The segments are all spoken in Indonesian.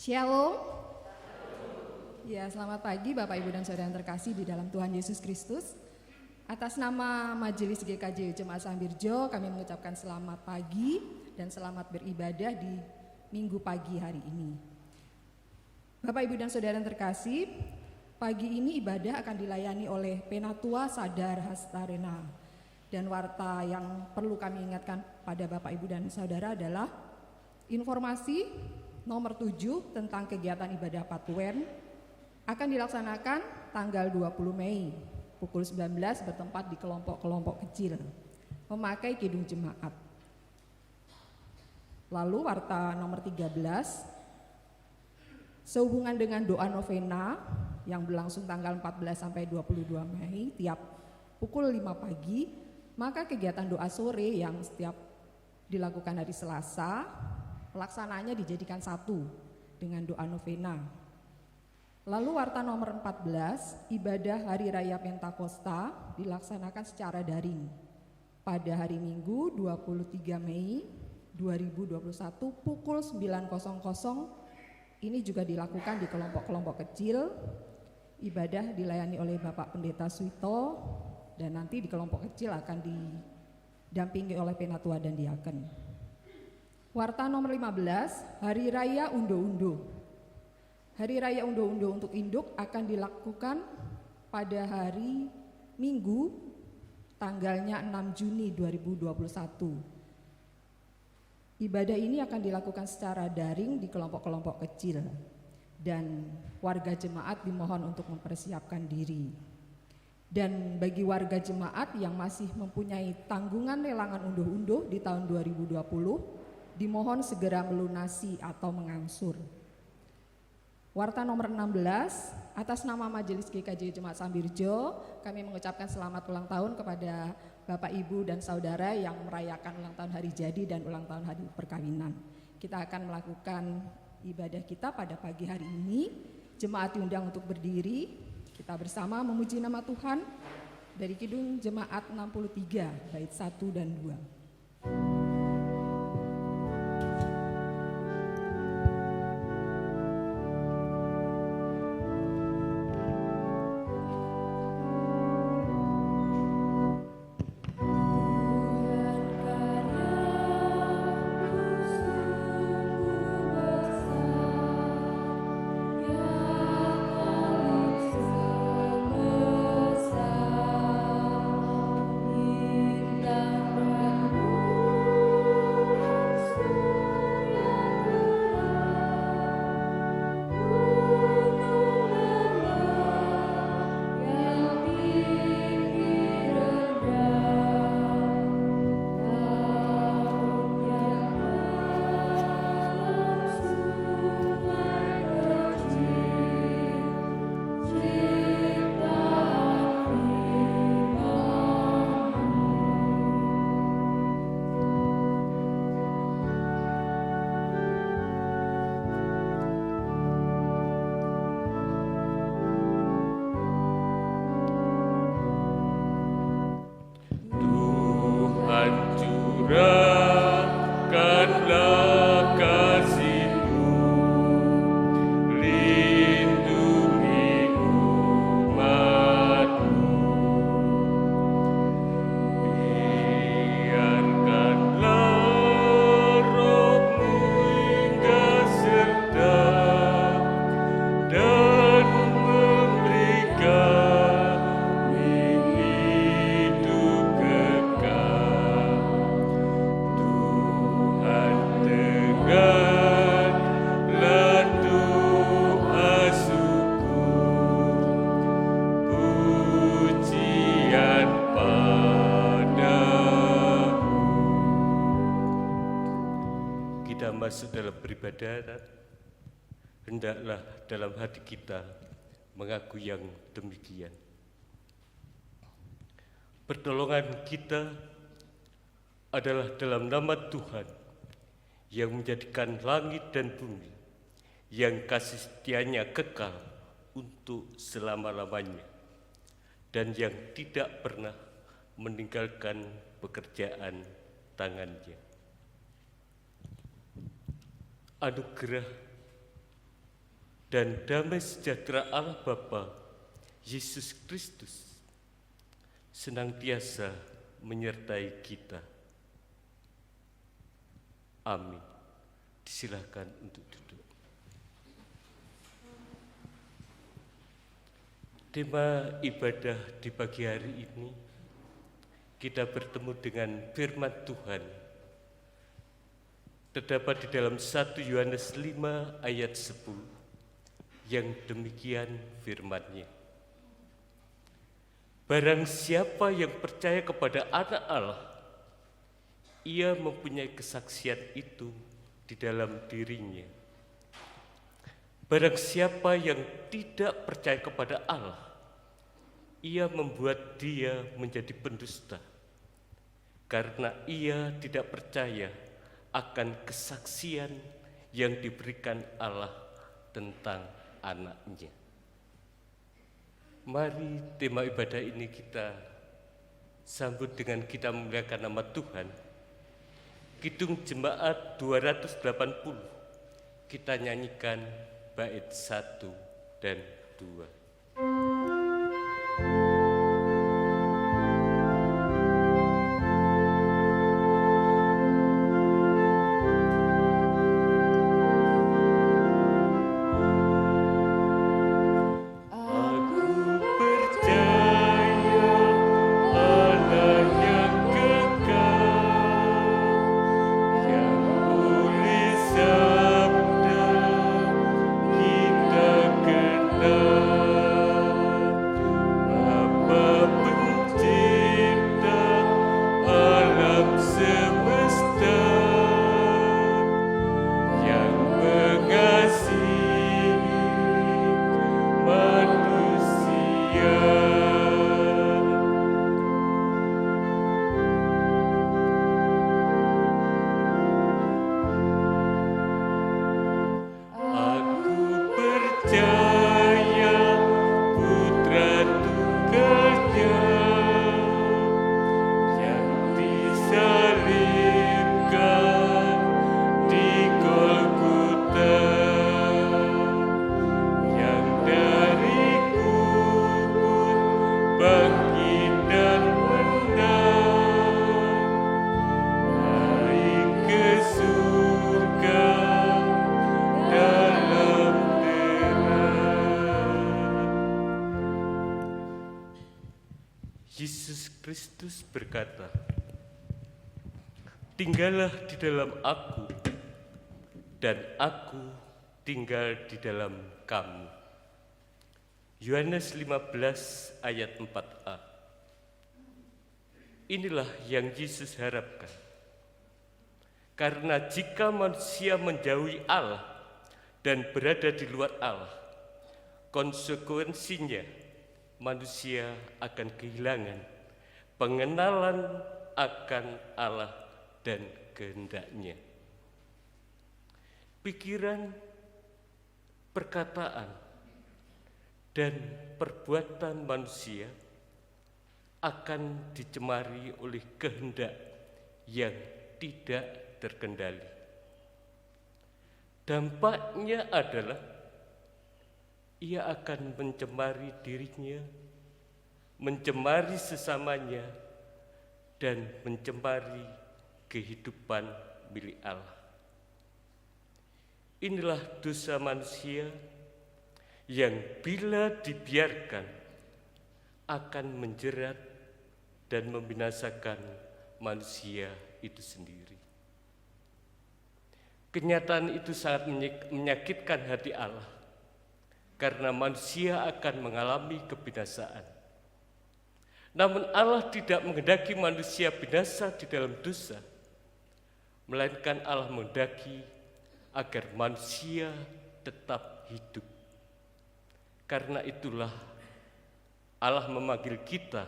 Shalom. Ya, selamat pagi Bapak Ibu dan Saudara yang terkasih di dalam Tuhan Yesus Kristus. Atas nama Majelis GKJ Jemaat Sambirjo, kami mengucapkan selamat pagi dan selamat beribadah di Minggu pagi hari ini. Bapak Ibu dan Saudara yang terkasih, pagi ini ibadah akan dilayani oleh Penatua Sadar Hastarena. Dan warta yang perlu kami ingatkan pada Bapak Ibu dan Saudara adalah informasi nomor 7 tentang kegiatan ibadah Patuen akan dilaksanakan tanggal 20 Mei pukul 19 bertempat di kelompok-kelompok kecil memakai kidung jemaat. Lalu warta nomor 13 sehubungan dengan doa novena yang berlangsung tanggal 14 sampai 22 Mei tiap pukul 5 pagi, maka kegiatan doa sore yang setiap dilakukan hari Selasa pelaksanaannya dijadikan satu dengan doa novena. Lalu warta nomor 14, ibadah Hari Raya Pentakosta dilaksanakan secara daring pada hari Minggu 23 Mei 2021 pukul 9.00. Ini juga dilakukan di kelompok-kelompok kecil. Ibadah dilayani oleh Bapak Pendeta Suito dan nanti di kelompok kecil akan didampingi oleh Penatua dan Diaken. Warta nomor 15, Hari Raya Undo-Undo. Hari Raya Undo-Undo untuk induk akan dilakukan pada hari Minggu tanggalnya 6 Juni 2021. Ibadah ini akan dilakukan secara daring di kelompok-kelompok kecil dan warga jemaat dimohon untuk mempersiapkan diri. Dan bagi warga jemaat yang masih mempunyai tanggungan lelangan unduh-unduh di tahun 2020, dimohon segera melunasi atau mengangsur. Warta nomor 16, atas nama Majelis GKJ Jemaat Sambirjo, kami mengucapkan selamat ulang tahun kepada Bapak Ibu dan Saudara yang merayakan ulang tahun hari jadi dan ulang tahun hari perkawinan. Kita akan melakukan ibadah kita pada pagi hari ini. Jemaat diundang untuk berdiri, kita bersama memuji nama Tuhan dari Kidung Jemaat 63, bait 1 dan 2. Masuk dalam beribadah, hendaklah dalam hati kita mengaku yang demikian. Pertolongan kita adalah dalam nama Tuhan yang menjadikan langit dan bumi, yang kasih setianya kekal untuk selama-lamanya, dan yang tidak pernah meninggalkan pekerjaan tangannya. Anugerah, dan damai sejahtera Allah Bapa, Yesus Kristus, senantiasa menyertai kita. Amin. Disilahkan untuk duduk. Tema ibadah di pagi hari ini, kita bertemu dengan firman Tuhan. Terdapat di dalam 1 Yohanes 5 ayat 10, yang demikian firman-Nya. Barang siapa yang percaya kepada Anak Allah, ia mempunyai kesaksian itu di dalam dirinya. Barang siapa yang tidak percaya kepada Allah, ia membuat dia menjadi pendusta, karena ia tidak percaya akan kesaksian yang diberikan Allah tentang Anak-Nya. Mari tema ibadah ini kita sambut dengan kita memuliakan nama Tuhan. Kidung Jemaat 280, kita nyanyikan bait 1 dan 2. Yesus Kristus berkata, "Tinggallah di dalam aku, dan aku tinggal di dalam kamu." Yohanes 15 ayat 4a. Inilah yang Yesus harapkan. Karena jika manusia menjauhi Allah dan berada di luar Allah, konsekuensinya manusia akan kehilangan pengenalan akan Allah dan kehendak-Nya. Pikiran, perkataan, dan perbuatan manusia akan dicemari oleh kehendak yang tidak terkendali. Dampaknya adalah ia akan mencemari dirinya, mencemari sesamanya, dan mencemari kehidupan milik Allah. Inilah dosa manusia yang bila dibiarkan akan menjerat dan membinasakan manusia itu sendiri. Kenyataan itu sangat menyakitkan hati Allah, karena manusia akan mengalami kebinasaan. Namun Allah tidak menghendaki manusia binasa di dalam dosa, melainkan Allah menghendaki agar manusia tetap hidup. Karena itulah Allah memanggil kita,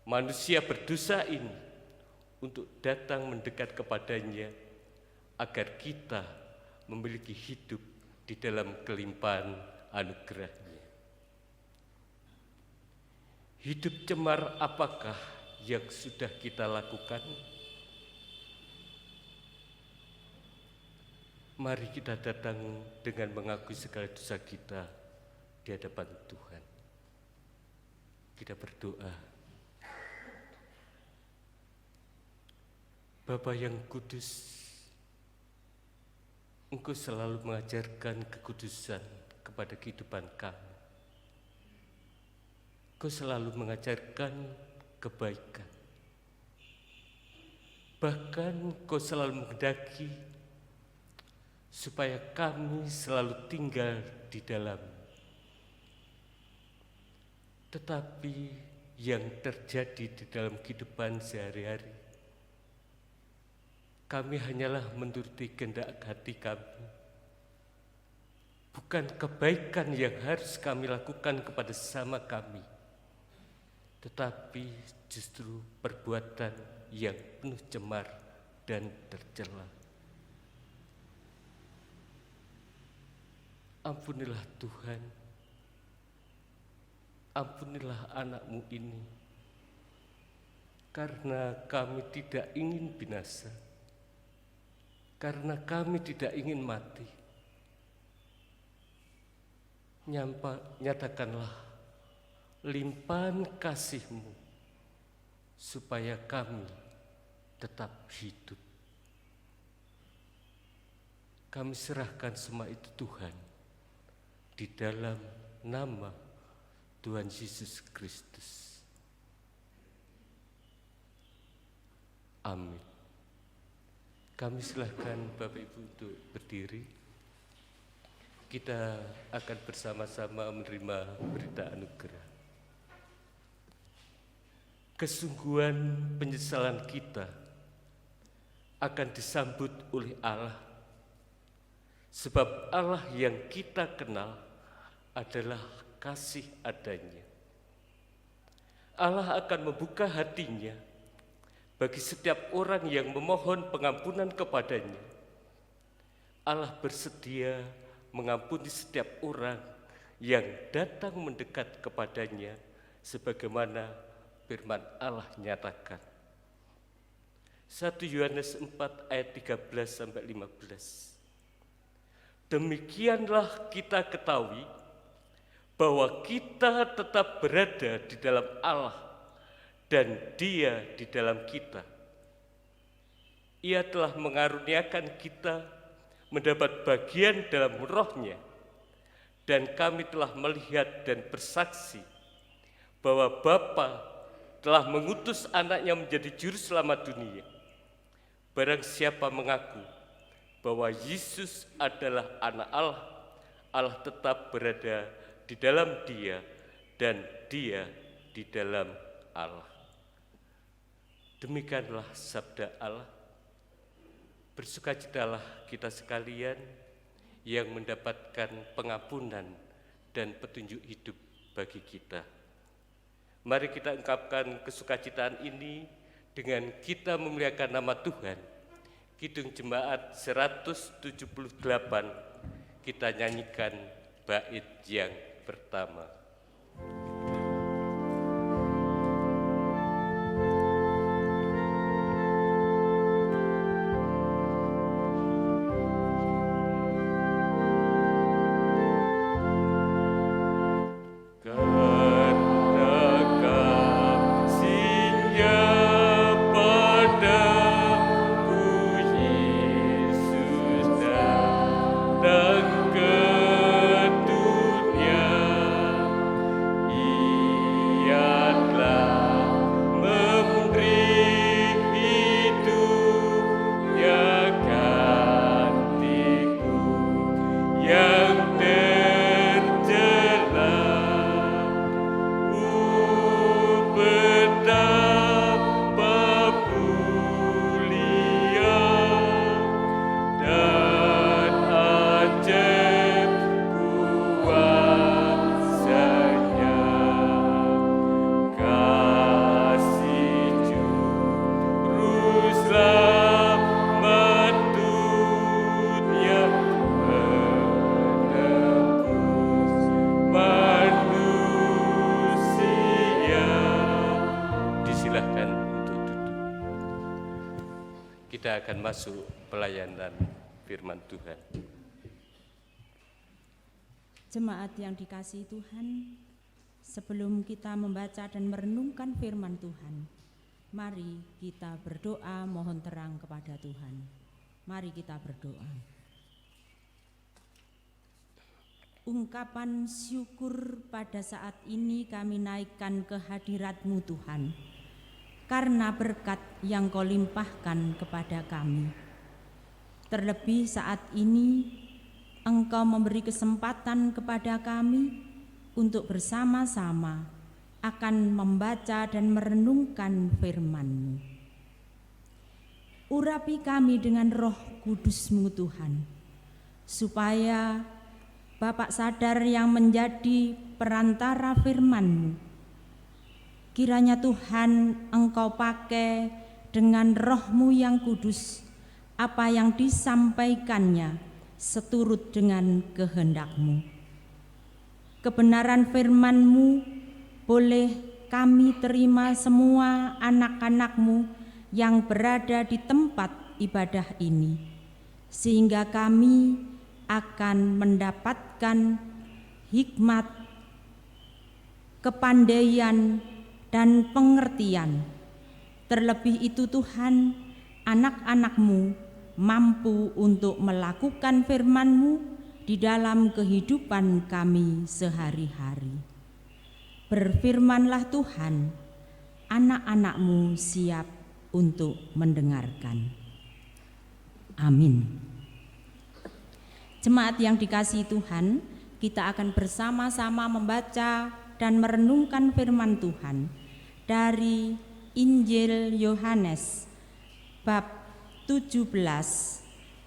manusia berdosa ini, untuk datang mendekat kepadanya, agar kita memiliki hidup di dalam kelimpahan anugerah-Nya. Hidup cemar apakah yang sudah kita lakukan? Mari kita datang dengan mengakui segala dosa kita di hadapan Tuhan. Kita berdoa. Bapa yang kudus, Engkau selalu mengajarkan kekudusan kepada kehidupan kami. Engkau selalu mengajarkan kebaikan. Bahkan Engkau selalu menghendaki supaya kami selalu tinggal di dalam. Tetapi yang terjadi di dalam kehidupan sehari-hari, kami hanyalah menuruti kehendak hati kami. Bukan kebaikan yang harus kami lakukan kepada sesama kami, tetapi justru perbuatan yang penuh cemar dan tercela. Ampunilah Tuhan, ampunilah anak-Mu ini, karena kami tidak ingin binasa, karena kami tidak ingin mati. Nyatakanlah limpahan kasih-Mu supaya kami tetap hidup. Kami serahkan semua itu Tuhan, di dalam nama Tuhan Yesus Kristus. Amin. Kami silahkan Bapak Ibu untuk berdiri. Kita akan bersama-sama menerima berita anugerah. Kesungguhan penyesalan kita akan disambut oleh Allah, sebab Allah yang kita kenal adalah kasih adanya. Allah akan membuka hatinya bagi setiap orang yang memohon pengampunan kepadanya. Allah bersedia mengampuni setiap orang yang datang mendekat kepadanya, sebagaimana firman Allah nyatakan. 1 Yohanes 4 ayat 13-15. Demikianlah kita ketahui bahwa kita tetap berada di dalam Allah dan Dia di dalam kita. Ia telah mengaruniakan kita mendapat bagian dalam roh-Nya, dan kami telah melihat dan bersaksi bahwa Bapa telah mengutus Anak-Nya menjadi juru selamat dunia. Barang siapa mengaku bahwa Yesus adalah Anak Allah, Allah tetap berada di dalam Dia dan Dia di dalam Allah. Demikianlah sabda Allah. Bersukacitalah kita sekalian yang mendapatkan pengampunan dan petunjuk hidup bagi kita. Mari kita ungkapkan kesukacitaan ini dengan kita memuliakan nama Tuhan. Kidung Jemaat 178, kita nyanyikan bait yang pertama. Kita akan masuk pelayanan firman Tuhan. Jemaat yang dikasihi Tuhan, sebelum kita membaca dan merenungkan firman Tuhan, mari kita berdoa mohon terang kepada Tuhan. Mari kita berdoa. Ungkapan syukur pada saat ini kami naikkan ke hadirat-Mu Tuhan, karena berkat yang Kau limpahkan kepada kami. Terlebih saat ini Engkau memberi kesempatan kepada kami untuk bersama-sama akan membaca dan merenungkan firman-Mu. Urapi kami dengan Roh Kudus-Mu Tuhan, supaya Bapak sadar yang menjadi perantara firman-Mu. Kiranya Tuhan Engkau pakai dengan Roh-Mu yang kudus apa yang disampaikannya seturut dengan kehendak-Mu. Kebenaran firman-Mu boleh kami terima semua anak-anak-Mu yang berada di tempat ibadah ini, sehingga kami akan mendapatkan hikmat, kepandaian, dan pengertian. Terlebih itu Tuhan, anak-anak-Mu mampu untuk melakukan firman-Mu di dalam kehidupan kami sehari-hari. Berfirmanlah Tuhan, anak-anak-Mu siap untuk mendengarkan. Amin. Jemaat yang dikasihi Tuhan, kita akan bersama-sama membaca dan merenungkan firman Tuhan dari Injil Yohanes bab 17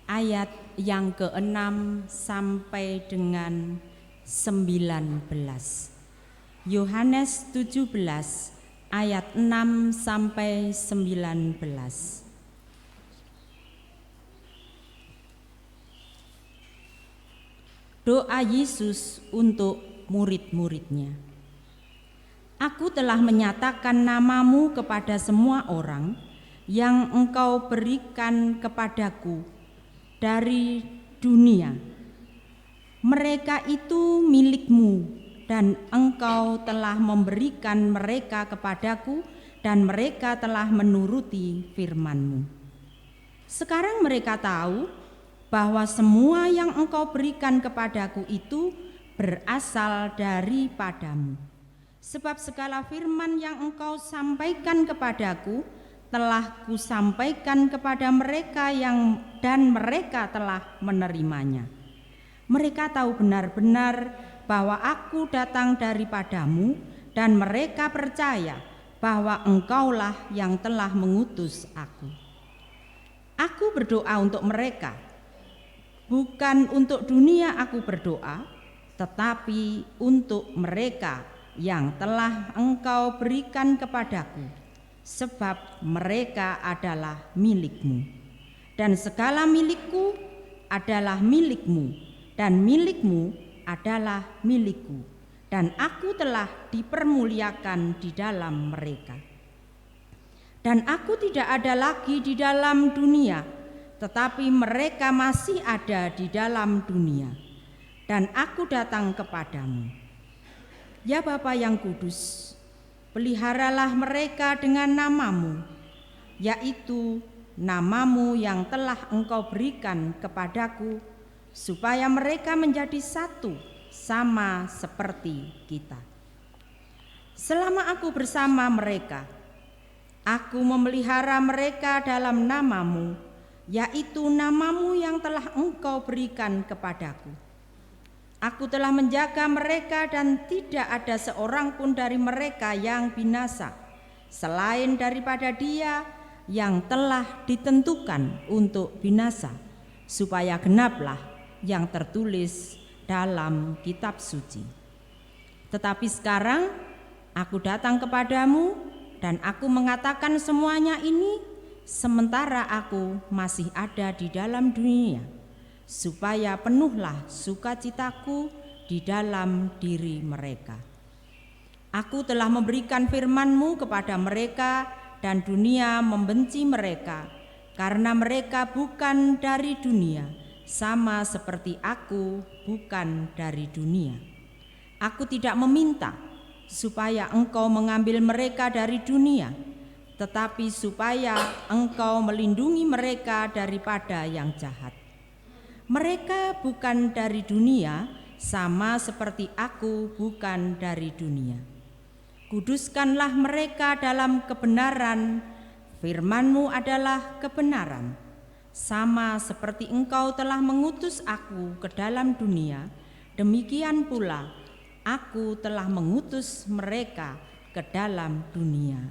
ayat yang ke-6 sampai dengan 19. Yohanes 17 ayat 6 sampai 19. Doa Yesus untuk murid-muridnya. Aku telah menyatakan nama-Mu kepada semua orang yang Engkau berikan kepadaku dari dunia. Mereka itu milik-Mu dan Engkau telah memberikan mereka kepadaku dan mereka telah menuruti firman-Mu. Sekarang mereka tahu bahwa semua yang Engkau berikan kepadaku itu berasal daripada-Mu. Sebab segala firman yang Engkau sampaikan kepadaku telah kusampaikan kepada mereka dan mereka telah menerimanya. Mereka tahu benar-benar bahwa aku datang daripada-Mu dan mereka percaya bahwa Engkaulah yang telah mengutus aku. Aku berdoa untuk mereka, bukan untuk dunia aku berdoa, tetapi untuk mereka yang telah Engkau berikan kepadaku. Sebab mereka adalah milik-Mu, dan segala milik-Ku adalah milik-Mu, dan milik-Mu adalah milik-Ku, dan aku telah dipermuliakan di dalam mereka. Dan aku tidak ada lagi di dalam dunia, tetapi mereka masih ada di dalam dunia, dan aku datang kepadamu. Ya Bapa yang kudus, peliharalah mereka dengan nama-Mu, yaitu nama-Mu yang telah Engkau berikan kepadaku, supaya mereka menjadi satu sama seperti kita. Selama aku bersama mereka, aku memelihara mereka dalam nama-Mu, yaitu nama-Mu yang telah Engkau berikan kepadaku. Aku telah menjaga mereka dan tidak ada seorang pun dari mereka yang binasa, selain daripada dia yang telah ditentukan untuk binasa, supaya genaplah yang tertulis dalam kitab suci. Tetapi sekarang aku datang kepadamu dan aku mengatakan semuanya ini sementara aku masih ada di dalam dunia, supaya penuhlah sukacitaku di dalam diri mereka. Aku telah memberikan firman-Mu kepada mereka dan dunia membenci mereka, karena mereka bukan dari dunia, sama seperti aku bukan dari dunia. Aku tidak meminta supaya engkau mengambil mereka dari dunia, tetapi supaya engkau melindungi mereka daripada yang jahat. Mereka bukan dari dunia, sama seperti aku bukan dari dunia. Kuduskanlah mereka dalam kebenaran, firman-Mu adalah kebenaran. Sama seperti engkau telah mengutus aku ke dalam dunia, demikian pula aku telah mengutus mereka ke dalam dunia.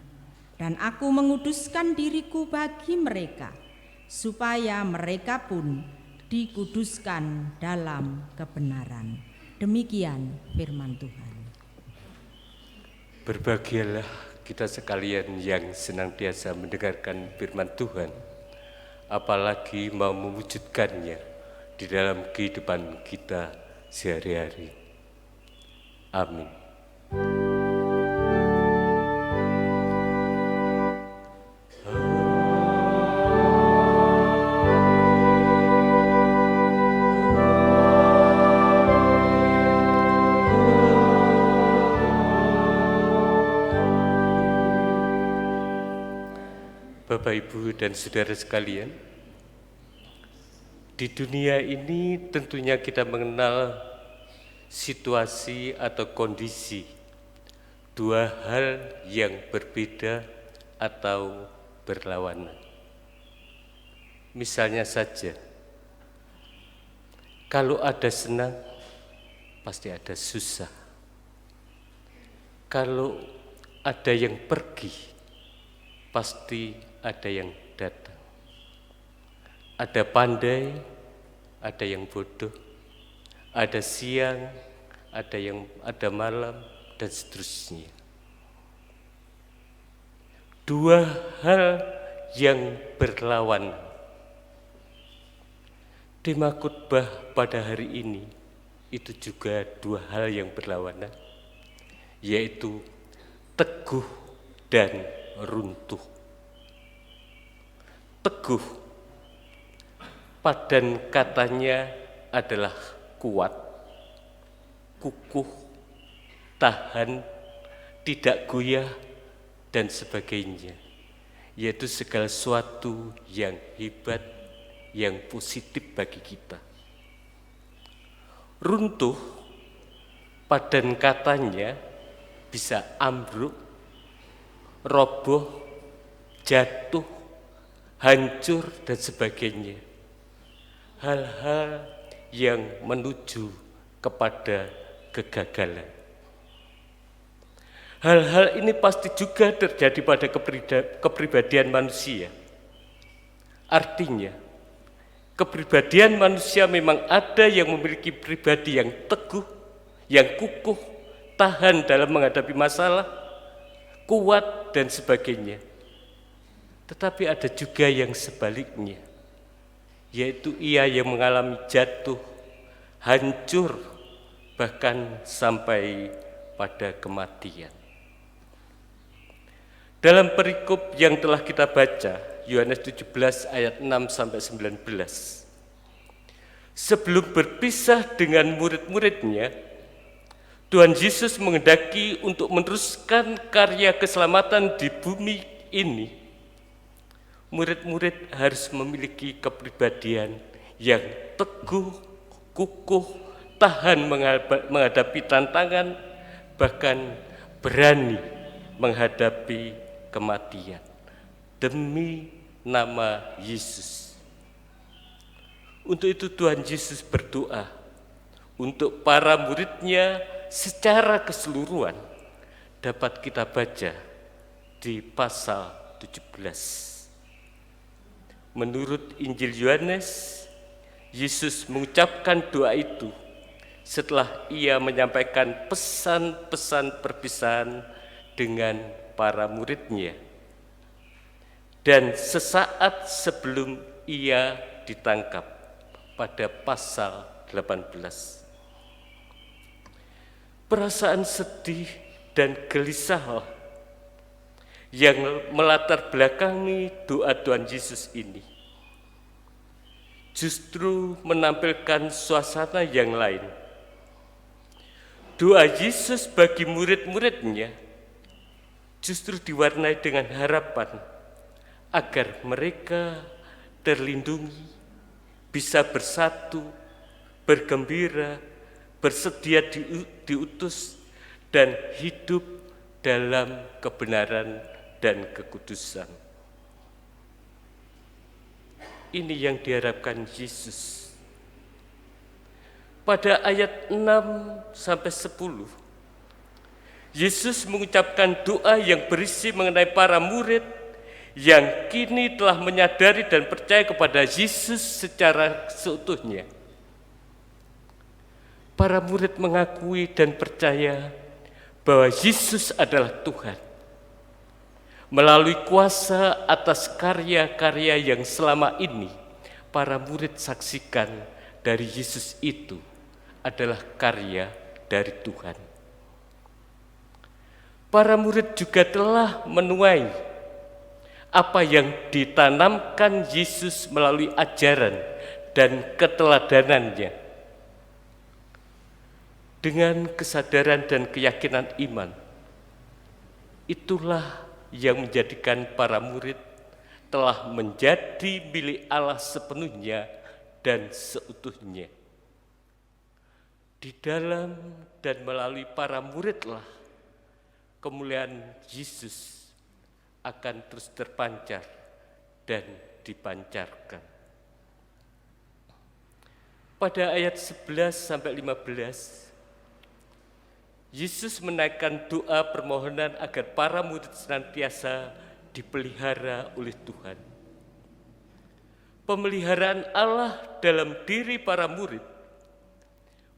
Dan aku menguduskan diriku bagi mereka, supaya mereka pun dikuduskan dalam kebenaran. Demikian firman Tuhan. Berbahagialah kita sekalian yang senantiasa mendengarkan firman Tuhan, apalagi mau mewujudkannya di dalam kehidupan kita sehari-hari. Amin. Bapak, Ibu, dan saudara sekalian, di dunia ini tentunya kita mengenal situasi atau kondisi, dua hal yang berbeda atau berlawanan. Misalnya saja, kalau ada senang, pasti ada susah. Kalau ada yang pergi, pasti ada yang datang. Ada pandai, ada yang bodoh, ada siang, ada malam, dan seterusnya. Dua hal yang berlawanan. Tema khotbah pada hari ini itu juga dua hal yang berlawanan, yaitu teguh dan runtuh. Teguh, padan katanya adalah kuat, kukuh, tahan, tidak goyah, dan sebagainya, yaitu segala sesuatu yang hebat, yang positif bagi kita. Runtuh, padan katanya bisa ambruk, roboh, jatuh, hancur, dan sebagainya. Hal-hal yang menuju kepada kegagalan. Hal-hal ini pasti juga terjadi pada kepribadian manusia. Artinya, kepribadian manusia memang ada yang memiliki pribadi yang teguh, yang kukuh, tahan dalam menghadapi masalah, kuat, dan sebagainya. Tetapi ada juga yang sebaliknya, yaitu ia yang mengalami jatuh, hancur, bahkan sampai pada kematian. Dalam perikop yang telah kita baca, Yohanes 17 ayat 6-19, sebelum berpisah dengan murid-muridnya, Tuhan Yesus menghendaki untuk meneruskan karya keselamatan di bumi ini. Murid-murid harus memiliki kepribadian yang teguh, kukuh, tahan menghadapi tantangan, bahkan berani menghadapi kematian demi nama Yesus. Untuk itu Tuhan Yesus berdoa untuk para muridnya secara keseluruhan, dapat kita baca di pasal 17. Menurut Injil Yohanes, Yesus mengucapkan doa itu setelah ia menyampaikan pesan-pesan perpisahan dengan para muridnya, dan sesaat sebelum ia ditangkap pada pasal 18. Perasaan sedih dan gelisah yang melatar belakangi doa Tuhan Yesus ini. justru menampilkan suasana yang lain. Doa Yesus bagi murid-muridnya justru diwarnai dengan harapan agar mereka terlindungi, bisa bersatu, bergembira, bersedia diutus, dan hidup dalam kebenaran dan kekudusan. Ini yang diharapkan Yesus. Pada ayat 6-10, Yesus mengucapkan doa yang berisi mengenai para murid yang kini telah menyadari dan percaya kepada Yesus secara seutuhnya. Para murid mengakui dan percaya bahwa Yesus adalah Tuhan. Melalui kuasa atas karya-karya yang selama ini para murid saksikan dari Yesus itu adalah karya dari Tuhan. Para murid juga telah menuai apa yang ditanamkan Yesus melalui ajaran dan keteladanannya. Dengan kesadaran dan keyakinan iman, itulah yang menjadikan para murid telah menjadi milik Allah sepenuhnya dan seutuhnya. Di dalam dan melalui para muridlah kemuliaan Yesus akan terus terpancar dan dipancarkan. Pada ayat 11-15, Yesus menaikkan doa permohonan agar para murid senantiasa dipelihara oleh Tuhan. Pemeliharaan Allah dalam diri para murid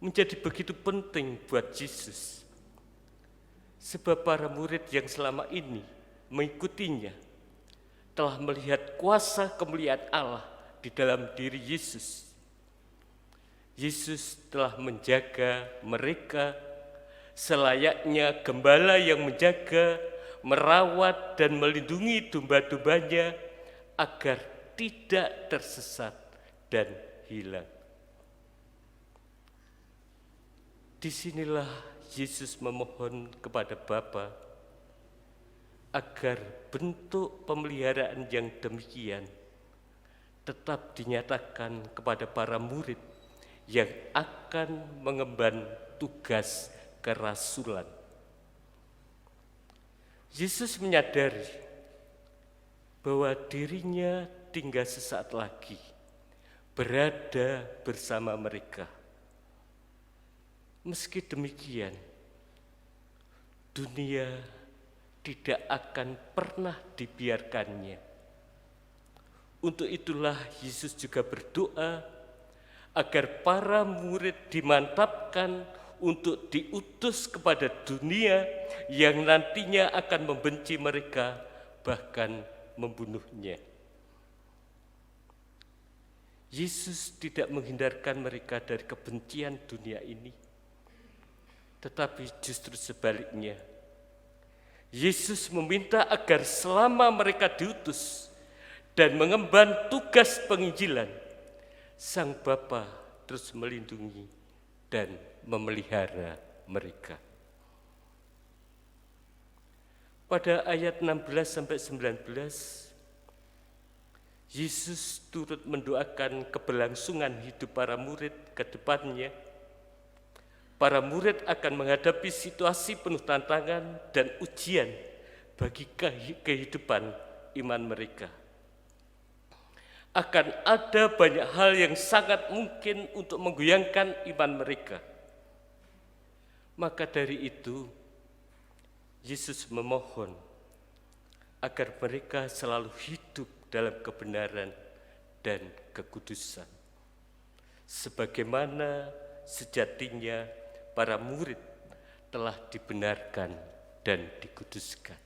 menjadi begitu penting buat Yesus. Sebab para murid yang selama ini mengikutinya telah melihat kuasa kemuliaan Allah di dalam diri Yesus. Yesus telah menjaga mereka selayaknya gembala yang menjaga, merawat dan melindungi domba-dombanya agar tidak tersesat dan hilang. Disinilah Yesus memohon kepada Bapa agar bentuk pemeliharaan yang demikian tetap dinyatakan kepada para murid yang akan mengemban tugas kerasulan. Yesus menyadari bahwa dirinya tinggal sesaat lagi berada bersama mereka. Meski demikian, dunia tidak akan pernah dibiarkannya. Untuk itulah Yesus juga berdoa agar para murid dimantapkan untuk diutus kepada dunia yang nantinya akan membenci mereka, bahkan membunuhnya. Yesus tidak menghindarkan mereka dari kebencian dunia ini, tetapi justru sebaliknya. Yesus meminta agar selama mereka diutus dan mengemban tugas penginjilan, Sang Bapa terus melindungi dan memelihara mereka. Pada ayat 16-19, Yesus turut mendoakan keberlangsungan hidup para murid ke depannya. Para murid akan menghadapi situasi penuh tantangan dan ujian bagi kehidupan iman mereka. Akan ada banyak hal yang sangat mungkin untuk menggoyangkan iman mereka. Maka dari itu, Yesus memohon agar mereka selalu hidup dalam kebenaran dan kekudusan. Sebagaimana sejatinya para murid telah dibenarkan dan dikuduskan.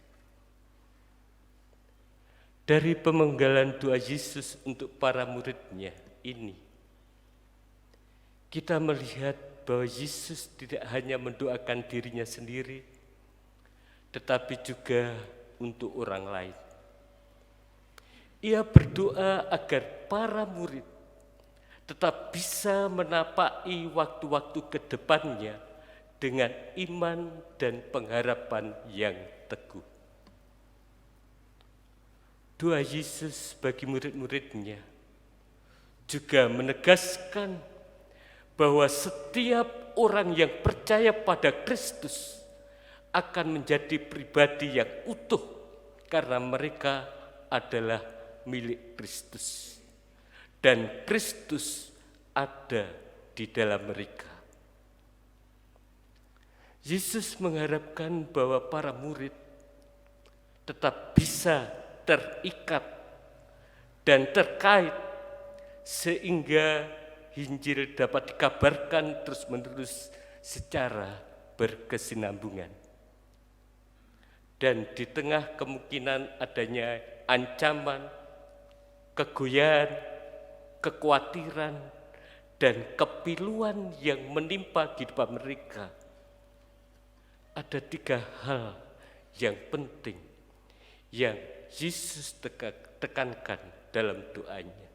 Dari pemenggalan doa Yesus untuk para muridnya ini, kita melihat bahwa Yesus tidak hanya mendoakan dirinya sendiri, tetapi juga untuk orang lain. Ia berdoa agar para murid tetap bisa menapaki waktu-waktu ke depannya dengan iman dan pengharapan yang teguh. Doa Yesus bagi murid-muridnya juga menegaskan bahwa setiap orang yang percaya pada Kristus akan menjadi pribadi yang utuh karena mereka adalah milik Kristus dan Kristus ada di dalam mereka. Yesus mengharapkan bahwa para murid tetap bisa terikat dan terkait sehingga Injil dapat dikabarkan terus-menerus secara berkesinambungan. Dan di tengah kemungkinan adanya ancaman, kegoyahan, kekhawatiran, dan kepiluan yang menimpa kehidupan mereka, ada 3 hal yang penting yang Yesus tekankan dalam doanya.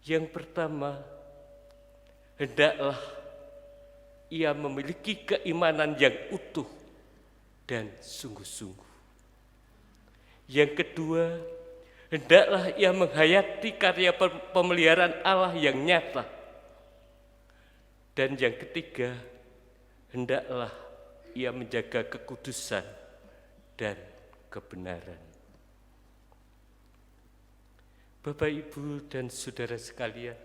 Yang pertama, hendaklah ia memiliki keimanan yang utuh dan sungguh-sungguh. Yang kedua, hendaklah ia menghayati karya pemeliharaan Allah yang nyata. Dan yang ketiga, hendaklah ia menjaga kekudusan dan kebenaran. Bapak, Ibu, dan saudara sekalian,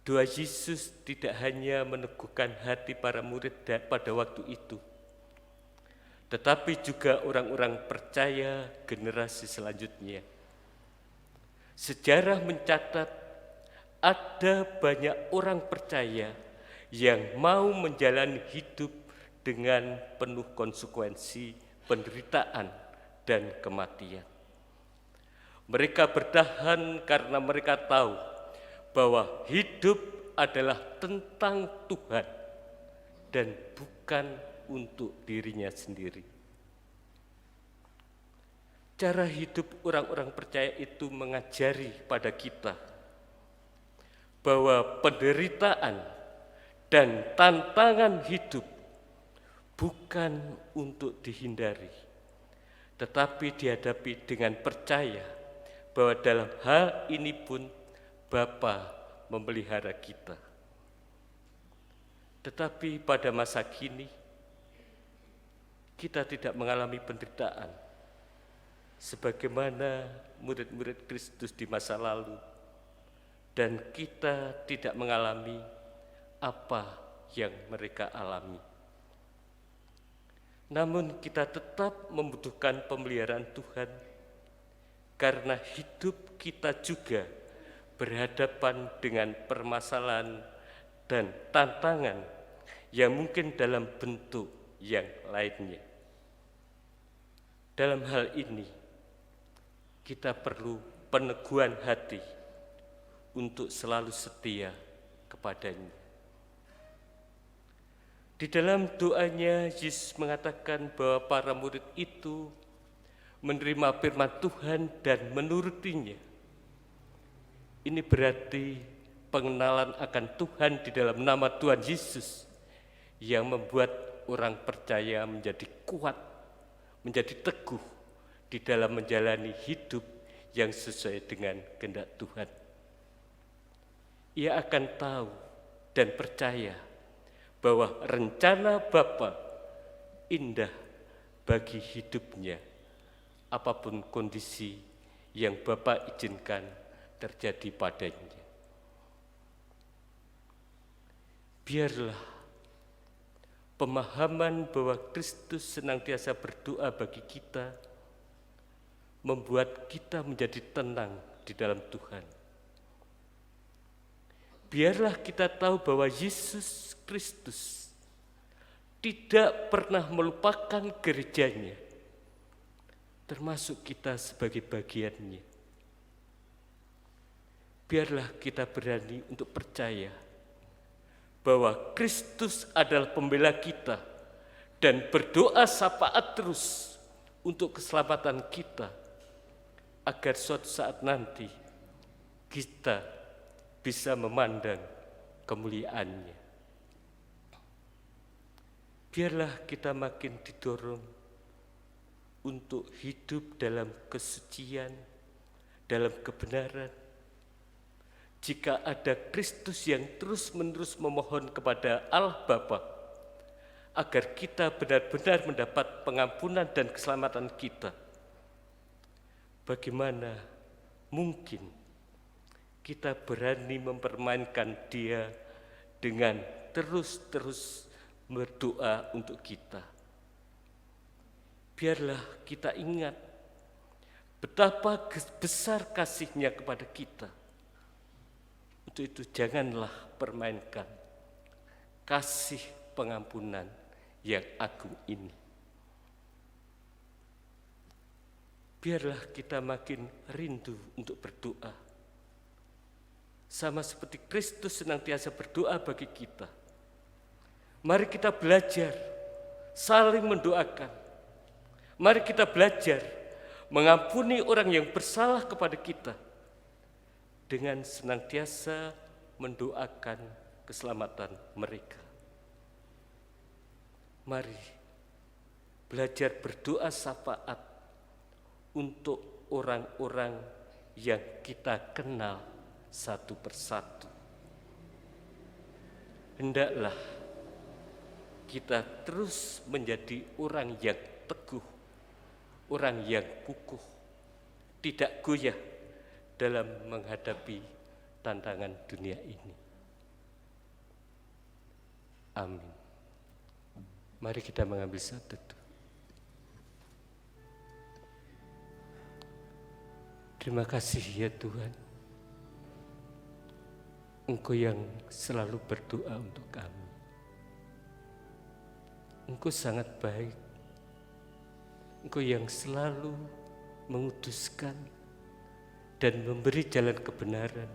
doa Yesus tidak hanya meneguhkan hati para murid pada waktu itu, tetapi juga orang-orang percaya generasi selanjutnya. Sejarah mencatat ada banyak orang percaya yang mau menjalani hidup dengan penuh konsekuensi penderitaan dan kematian. Mereka bertahan karena mereka tahu bahwa hidup adalah tentang Tuhan dan bukan untuk dirinya sendiri. Cara hidup orang-orang percaya itu mengajari pada kita bahwa penderitaan dan tantangan hidup bukan untuk dihindari, tetapi dihadapi dengan percaya bahwa dalam hal ini pun Bapa memelihara kita. Tetapi pada masa kini, kita tidak mengalami penderitaan sebagaimana murid-murid Kristus di masa lalu, dan kita tidak mengalami apa yang mereka alami. Namun kita tetap membutuhkan pemeliharaan Tuhan, karena hidup kita juga berhadapan dengan permasalahan dan tantangan yang mungkin dalam bentuk yang lainnya. Dalam hal ini, kita perlu peneguhan hati untuk selalu setia kepadanya. Di dalam doanya, Yesus mengatakan bahwa para murid itu menerima firman Tuhan dan menurutinya. Ini berarti pengenalan akan Tuhan di dalam nama Tuhan Yesus yang membuat orang percaya menjadi kuat, menjadi teguh di dalam menjalani hidup yang sesuai dengan kehendak Tuhan. Ia akan tahu dan percaya bahwa rencana Bapa indah bagi hidupnya, apapun kondisi yang Bapa izinkan terjadi padanya. Biarlah pemahaman bahwa Kristus senantiasa berdoa bagi kita membuat kita menjadi tenang di dalam Tuhan. Biarlah kita tahu bahwa Yesus Kristus tidak pernah melupakan gerejanya, termasuk kita sebagai bagiannya. Biarlah kita berani untuk percaya bahwa Kristus adalah pembela kita dan berdoa syafaat terus untuk keselamatan kita, agar suatu saat nanti kita bisa memandang kemuliaan-Nya. Biarlah kita makin didorong untuk hidup dalam kesucian, dalam kebenaran. Jika ada Kristus yang terus-menerus memohon kepada Allah Bapa agar kita benar-benar mendapat pengampunan dan keselamatan kita, bagaimana mungkin kita berani mempermainkan Dia dengan terus-terus berdoa untuk kita? Biarlah kita ingat betapa besar kasih-Nya kepada kita. Untuk itu janganlah permainkan kasih pengampunan yang agung ini. Biarlah kita makin rindu untuk berdoa. Sama seperti Kristus senantiasa berdoa bagi kita. Mari kita belajar saling mendoakan. Mari kita belajar mengampuni orang yang bersalah kepada kita dengan senantiasa mendoakan keselamatan mereka. Mari belajar berdoa syafaat untuk orang-orang yang kita kenal satu persatu. Hendaklah kita terus menjadi orang yang teguh, orang yang kukuh, tidak goyah dalam menghadapi tantangan dunia ini. Amin. Mari kita mengambil satu teduh. Terima kasih ya Tuhan, Engkau yang selalu berdoa untuk kami. Engkau sangat baik, Engkau yang selalu menguduskan dan memberi jalan kebenaran.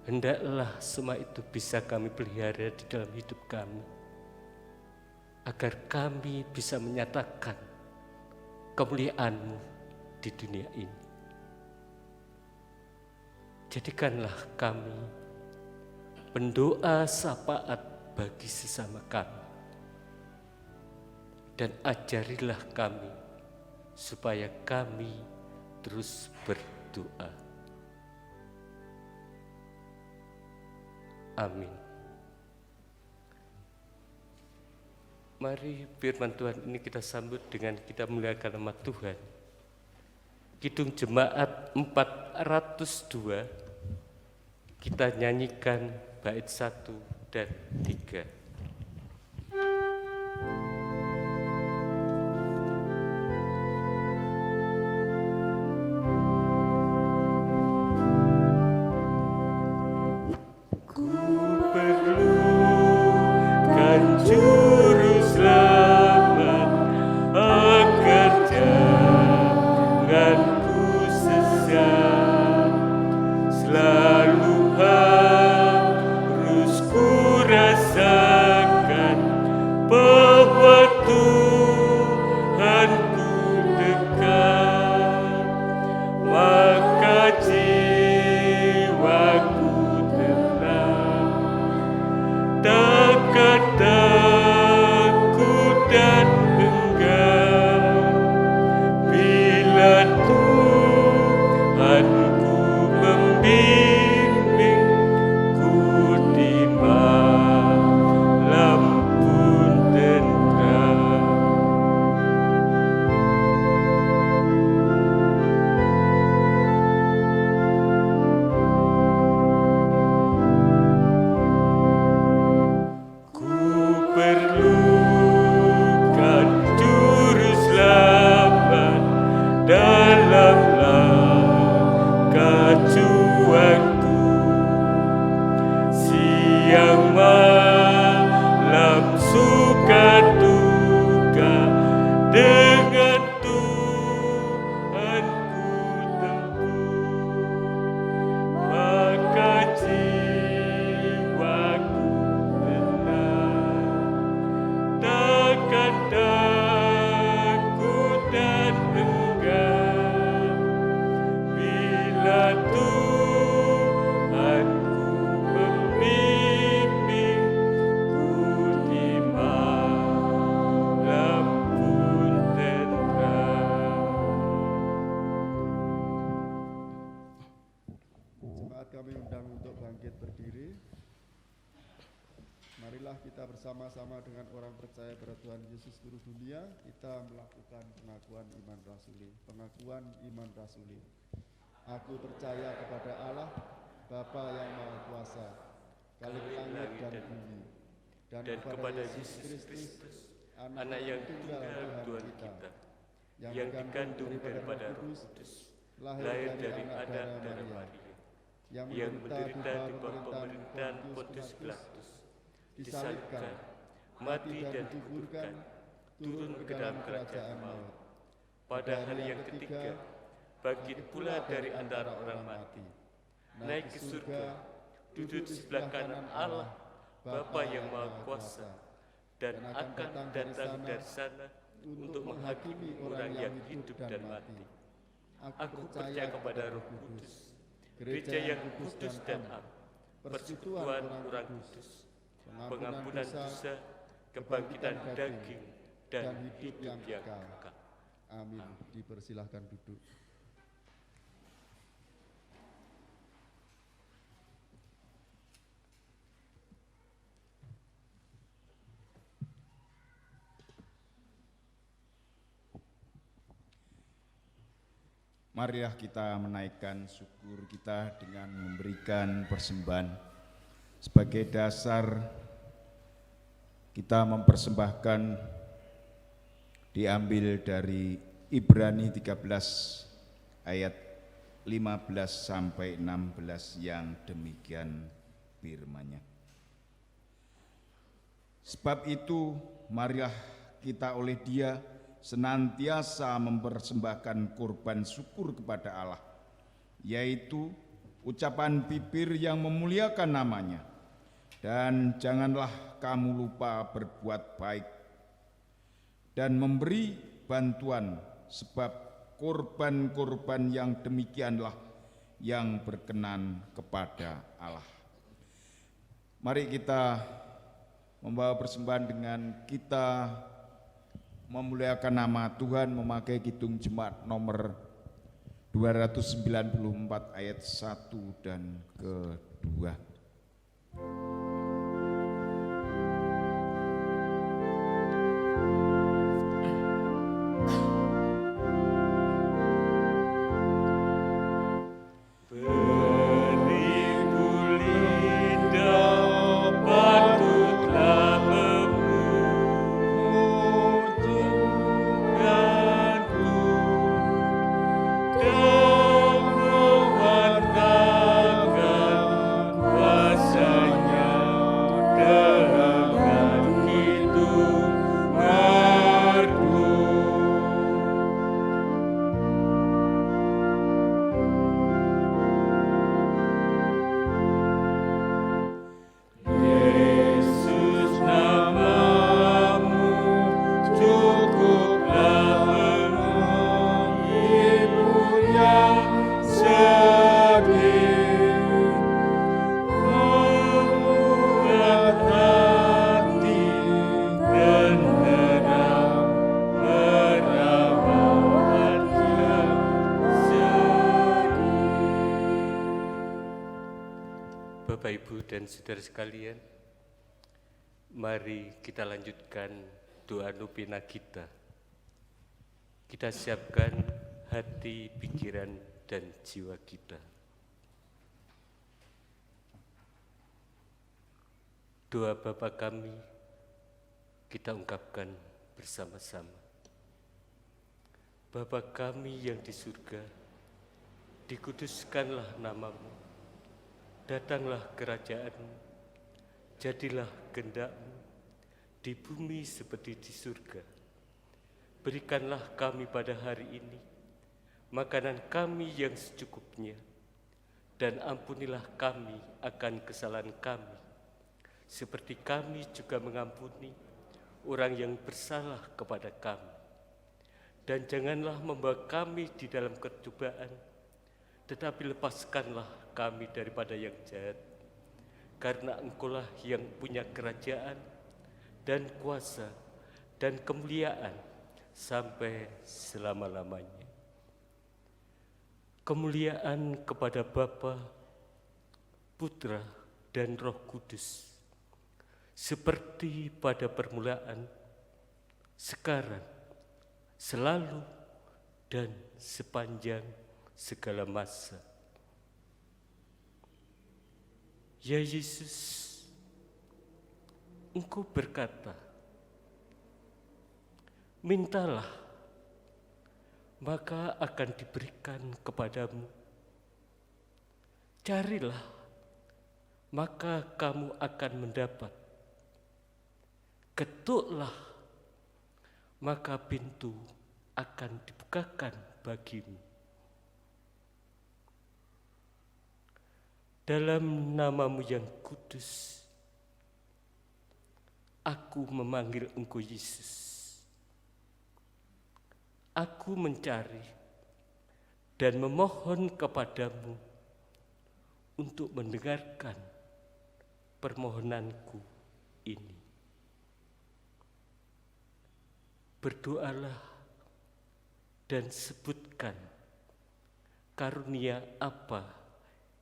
Hendaklah semua itu bisa kami pelihara di dalam hidup kami, agar kami bisa menyatakan kemuliaan-Mu di dunia ini. Jadikanlah kami pendoa syafaat bagi sesama kami, dan ajarilah kami supaya kami terus berdoa. Amin. Mari firman Tuhan ini kita sambut dengan kita memuliakan nama Tuhan. Kidung Jemaat 402, kita nyanyikan bait 1 dan 3. Tuhan marilah kita bersama-sama dengan orang percaya pada Tuhan Yesus seluruh dunia, kita melakukan pengakuan iman rasuli. Pengakuan iman rasuli. Aku percaya kepada Allah, Bapa yang Maha Kuasa, Khalik langit dan bumi, dan kepada Yesus Kristus, Anak yang tunggal Tuhan kita, yang dikandung daripada Roh Kudus, lahir dari anak darah Maria, yang menderita di bawah pemerintahan Pontius Pilatus, disalibkan, mati dan dikuburkan, turun ke dalam kerajaan maut. Pada hari yang ketiga, bangkit pula dari antara orang mati, naik ke surga, duduk di sebelah kanan Allah, Bapa yang Maha Kuasa, dan akan datang dari sana untuk menghakimi orang yang hidup dan mati. Aku percaya kepada Roh Kudus, gereja yang kudus dan am, persekutuan orang kudus, pengampunan dosa, kebangkitan daging, dan hidup yang kekal. Amin. Dipersilahkan duduk. Marilah kita menaikkan syukur kita dengan memberikan persembahan. Sebagai dasar kita mempersembahkan diambil dari Ibrani 13 ayat 15 sampai 16 yang demikian firman-Nya. Sebab itu marilah kita oleh Dia senantiasa mempersembahkan kurban syukur kepada Allah, yaitu ucapan bibir yang memuliakan nama-Nya. Dan janganlah kamu lupa berbuat baik dan memberi bantuan, sebab kurban-kurban yang demikianlah yang berkenan kepada Allah. Mari kita membawa persembahan dengan kita memuliakan nama Tuhan memakai kidung jemaat nomor 294 ayat 1 dan kedua. Bapak, Ibu, dan saudara sekalian, mari kita lanjutkan doa novena kita. Kita siapkan hati, pikiran, dan jiwa kita. Doa Bapa kami kita ungkapkan bersama-sama. Bapa kami yang di surga, dikuduskanlah nama-Mu. Datanglah kerajaan-Mu, jadilah kehendak-Mu di bumi seperti di surga. Berikanlah kami pada hari ini makanan kami yang secukupnya, dan ampunilah kami akan kesalahan kami, seperti kami juga mengampuni orang yang bersalah kepada kami. Dan janganlah membawa kami di dalam percobaan, tetapi lepaskanlah kami daripada yang jahat, karena Engkaulah yang punya kerajaan dan kuasa dan kemuliaan sampai selama-lamanya. Kemuliaan kepada Bapa, Putra, dan Roh Kudus, seperti pada permulaan, sekarang, selalu, dan sepanjang segala masa. Ya Yesus, Engkau berkata, mintalah, maka akan diberikan kepadamu. Carilah, maka kamu akan mendapat. Ketuklah, maka pintu akan dibukakan bagimu. Dalam namamu yang kudus, aku memanggil Engkau Yesus. Aku mencari dan memohon kepadamu untuk mendengarkan permohonanku ini. Berdoalah dan sebutkan karunia apa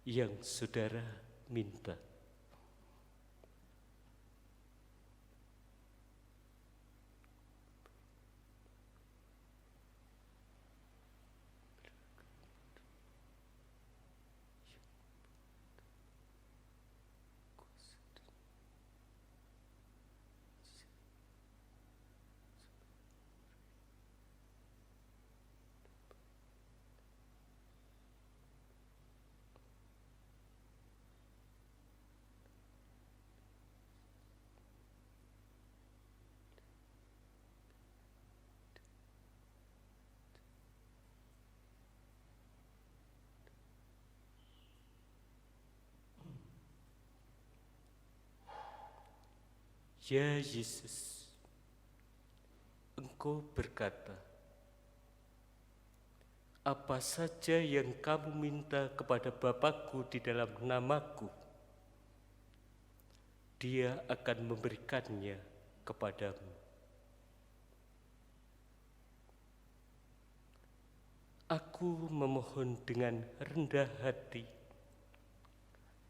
yang saudara minta. Ya Yesus, Engkau berkata, apa saja yang kamu minta kepada Bapakku di dalam namaku, Dia akan memberikannya kepadamu. Aku memohon dengan rendah hati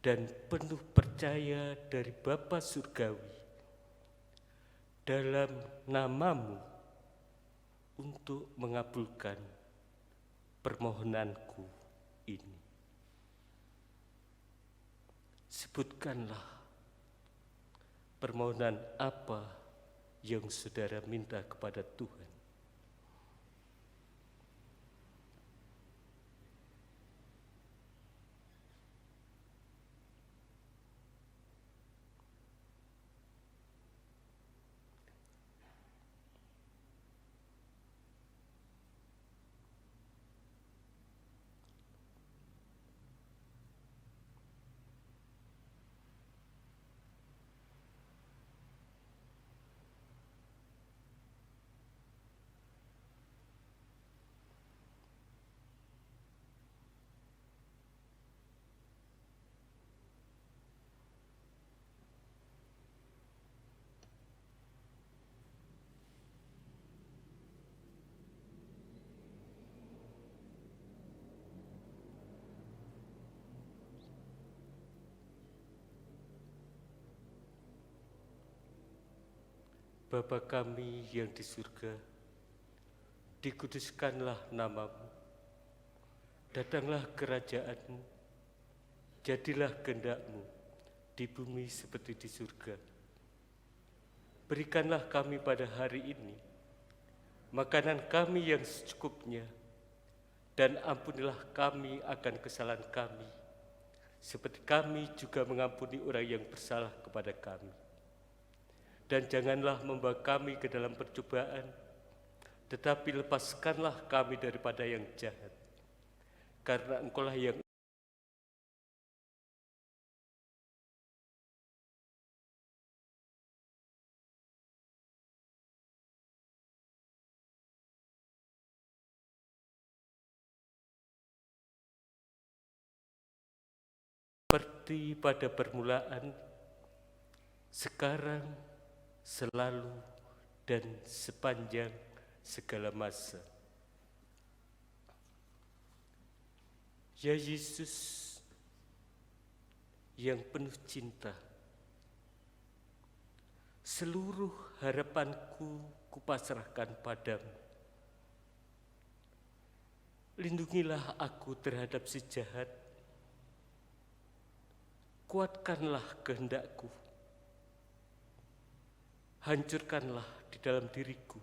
dan penuh percaya dari Bapa Surgawi dalam namamu untuk mengabulkan permohonanku ini. Sebutkanlah permohonan apa yang saudara minta kepada Tuhan. Bapa kami yang di surga, dikuduskanlah namamu, datanglah kerajaan-Mu, jadilah kehendak-Mu di bumi seperti di surga. Berikanlah kami pada hari ini makanan kami yang secukupnya, dan ampunilah kami akan kesalahan kami, seperti kami juga mengampuni orang yang bersalah kepada kami. Dan janganlah membawa kami ke dalam percobaan, tetapi lepaskanlah kami daripada yang jahat. Karena Engkaulah yang seperti pada permulaan, sekarang, selalu, dan sepanjang segala masa. Ya Yesus yang penuh cinta, seluruh harapanku kupasrahkan padamu. Lindungilah aku terhadap si jahat, kuatkanlah kehendakku, hancurkanlah di dalam diriku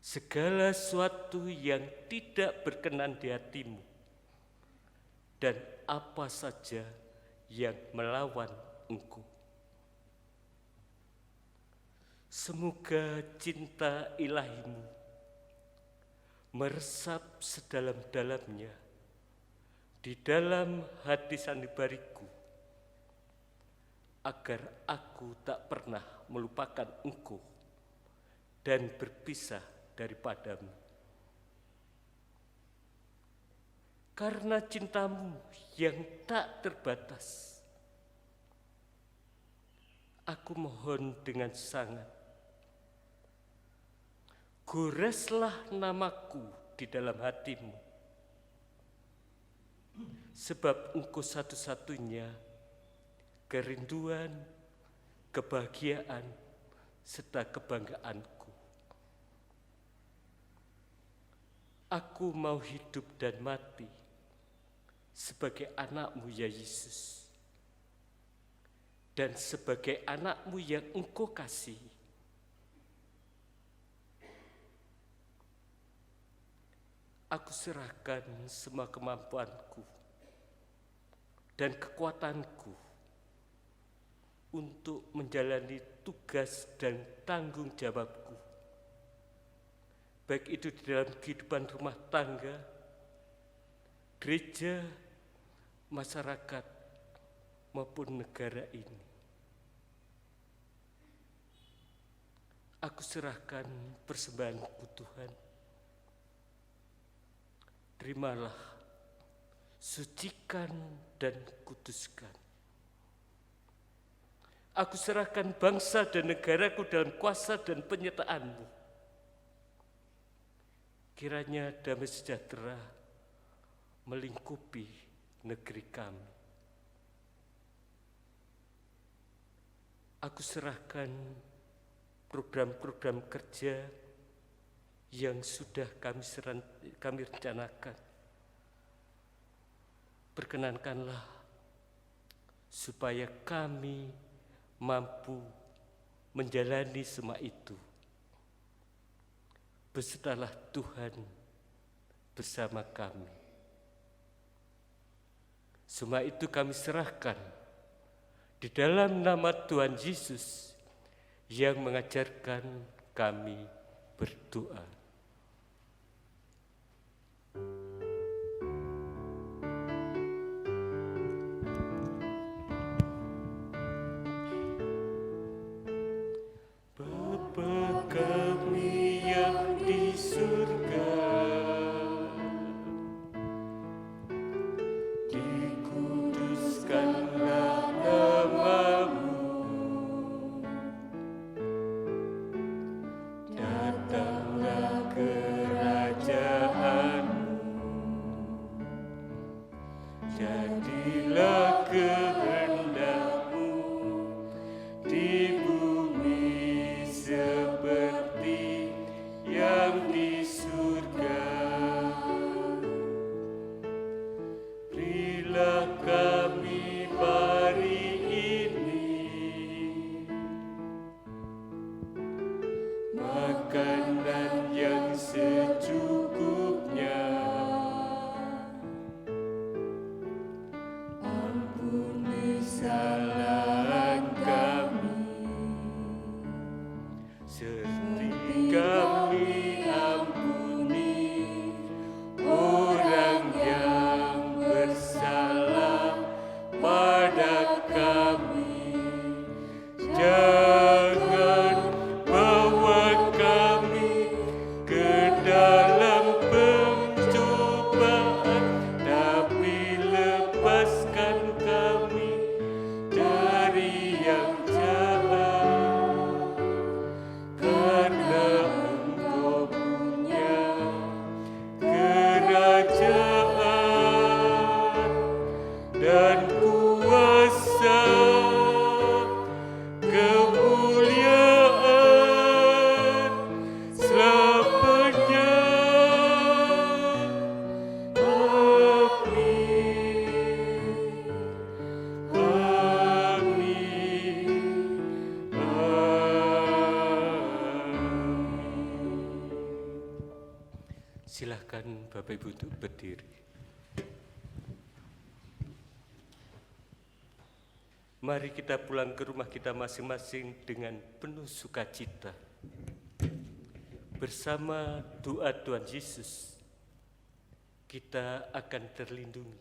segala sesuatu yang tidak berkenan di hatimu, dan apa saja yang melawan Engkau. Semoga cinta ilahimu meresap sedalam-dalamnya di dalam hati sanubariku, agar aku tak pernah melupakan Engkau dan berpisah daripadamu. Karena cintamu yang tak terbatas, aku mohon dengan sangat, goreslah namaku di dalam hatimu, sebab Engkau satu-satunya kerinduan, kebahagiaan, serta kebanggaanku. Aku mau hidup dan mati sebagai anak-Mu ya Yesus, dan sebagai anak-Mu yang Engkau kasihi. Aku serahkan semua kemampuanku dan kekuatanku untuk menjalani tugas dan tanggung jawabku, baik itu di dalam kehidupan rumah tangga, gereja, masyarakat, maupun negara ini. Aku serahkan persembahanku Tuhan. Terimalah, sucikan dan kuduskan. Aku serahkan bangsa dan negaraku dalam kuasa dan penyertaan-Mu. Kiranya damai sejahtera melingkupi negeri kami. Aku serahkan program-program kerja yang sudah kami rencanakan. Perkenankanlah supaya kami mampu menjalani semua itu. Besertalah Tuhan bersama kami. Semua itu kami serahkan di dalam nama Tuhan Yesus yang mengajarkan kami berdoa. Bapa kami yang di surga, dikuduskanlah nama-Mu, datanglah Silahkan Bapak Ibu untuk berdiri. Mari kita pulang ke rumah kita masing-masing dengan penuh sukacita. Bersama doa Tuhan Yesus, kita akan terlindungi.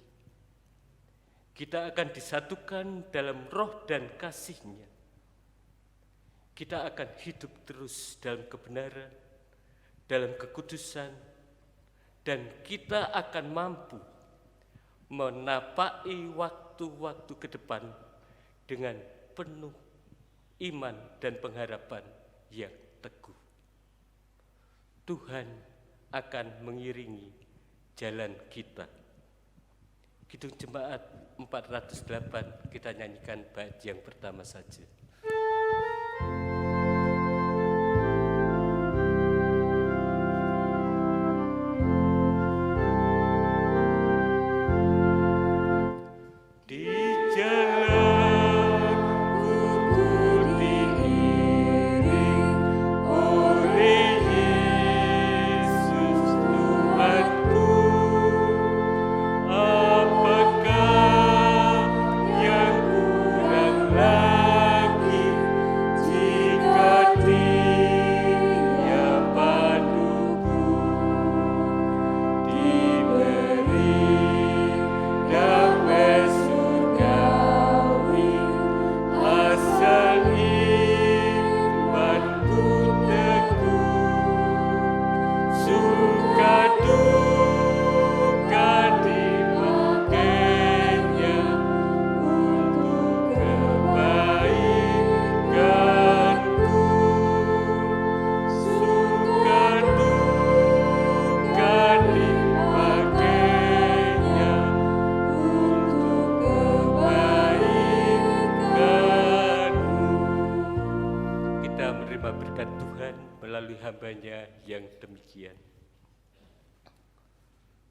Kita akan disatukan dalam roh dan kasih-Nya. Kita akan hidup terus dalam kebenaran, dalam kekudusan, dan kita akan mampu menapaki waktu-waktu ke depan dengan penuh iman dan pengharapan yang teguh. Tuhan akan mengiringi jalan kita. Kidung Jemaat 408 kita nyanyikan bait yang pertama saja.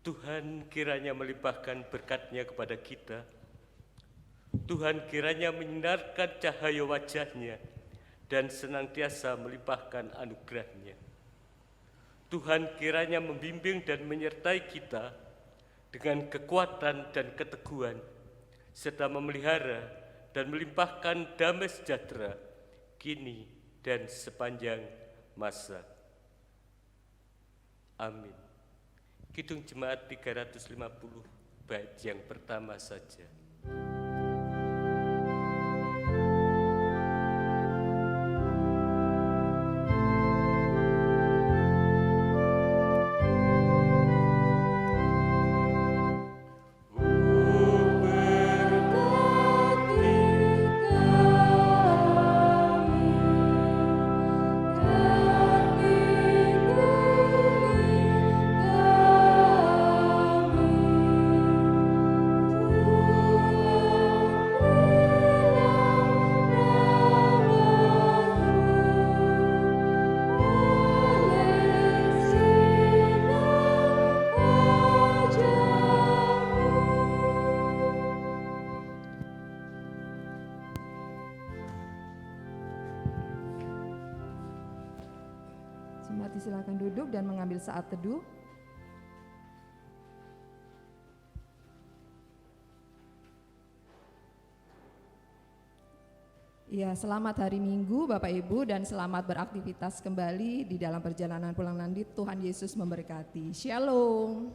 Tuhan kiranya melimpahkan berkat-Nya kepada kita. Tuhan kiranya menyinarkan cahaya wajah-Nya dan senantiasa melimpahkan anugerah-Nya. Tuhan kiranya membimbing dan menyertai kita dengan kekuatan dan keteguhan, serta memelihara dan melimpahkan damai sejahtera kini dan sepanjang masa. Amin. Kidung Jemaat 350 bait yang pertama saja. Silakan duduk dan mengambil saat teduh. Ya, selamat hari Minggu Bapak Ibu dan selamat beraktivitas kembali di dalam perjalanan pulang nanti. Tuhan Yesus memberkati. Shalom.